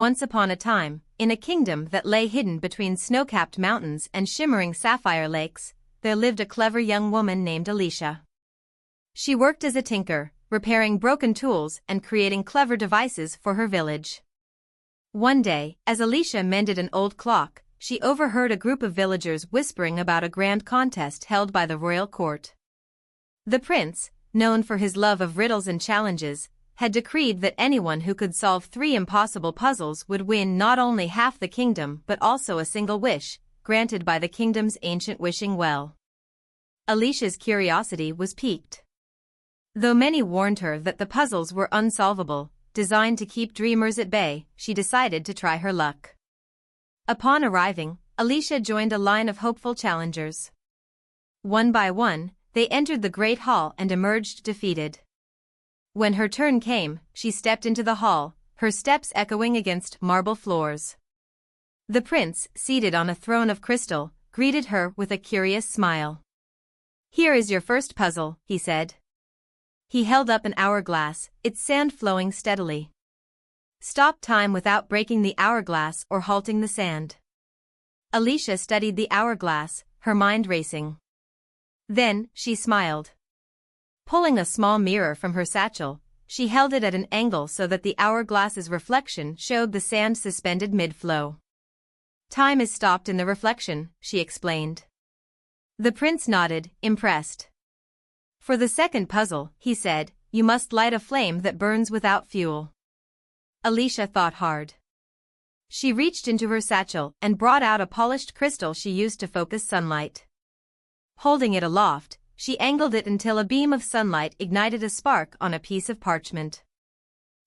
Once upon a time, in a kingdom that lay hidden between snow-capped mountains and shimmering sapphire lakes, there lived a clever young woman named Elysia. She worked as a tinker, repairing broken tools and creating clever devices for her village. One day, as Elysia mended an old clock, she overheard a group of villagers whispering about a grand contest held by the royal court. The prince, known for his love of riddles and challenges, had decreed that anyone who could solve 3 impossible puzzles would win not only half the kingdom but also a single wish, granted by the kingdom's ancient wishing well. Elysia's curiosity was piqued. Though many warned her that the puzzles were unsolvable, designed to keep dreamers at bay, she decided to try her luck. Upon arriving, Elysia joined a line of hopeful challengers. One by one, they entered the great hall and emerged defeated. When her turn came, she stepped into the hall, her steps echoing against marble floors. The prince, seated on a throne of crystal, greeted her with a curious smile. "Here is your first puzzle," he said. He held up an hourglass, its sand flowing steadily. "Stop time without breaking the hourglass or halting the sand." Elysia studied the hourglass, her mind racing. Then, she smiled. Pulling a small mirror from her satchel, she held it at an angle so that the hourglass's reflection showed the sand suspended mid-flow. "Time is stopped in the reflection," she explained. The prince nodded, impressed. "For the second puzzle," he said, "you must light a flame that burns without fuel." Elysia thought hard. She reached into her satchel and brought out a polished crystal she used to focus sunlight. Holding it aloft, she angled it until a beam of sunlight ignited a spark on a piece of parchment.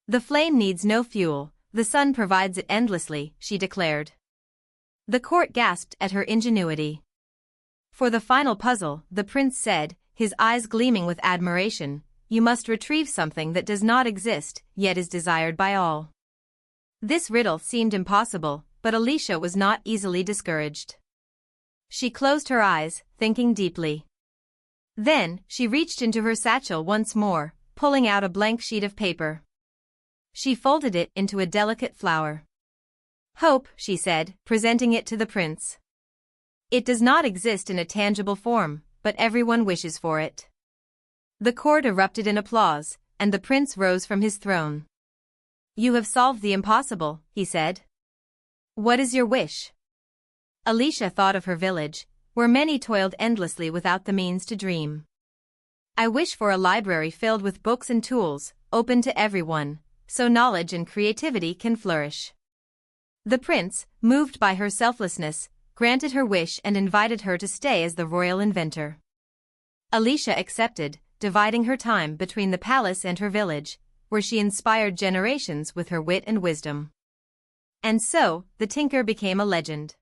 "The flame needs no fuel, the sun provides it endlessly," she declared. The court gasped at her ingenuity. For the final puzzle, the prince said, his eyes gleaming with admiration, "You must retrieve something that does not exist, yet is desired by all." This riddle seemed impossible, but Elysia was not easily discouraged. She closed her eyes, thinking deeply. Then, she reached into her satchel once more, pulling out a blank sheet of paper. She folded it into a delicate flower. "Hope," she said, presenting it to the prince. "It does not exist in a tangible form, but everyone wishes for it." The court erupted in applause, and the prince rose from his throne. "You have solved the impossible," he said. "What is your wish?" Elysia thought of her village, where many toiled endlessly without the means to dream. "I wish for a library filled with books and tools, open to everyone, so knowledge and creativity can flourish." The prince, moved by her selflessness, granted her wish and invited her to stay as the royal inventor. Elysia accepted, dividing her time between the palace and her village, where she inspired generations with her wit and wisdom. And so, the tinker became a legend.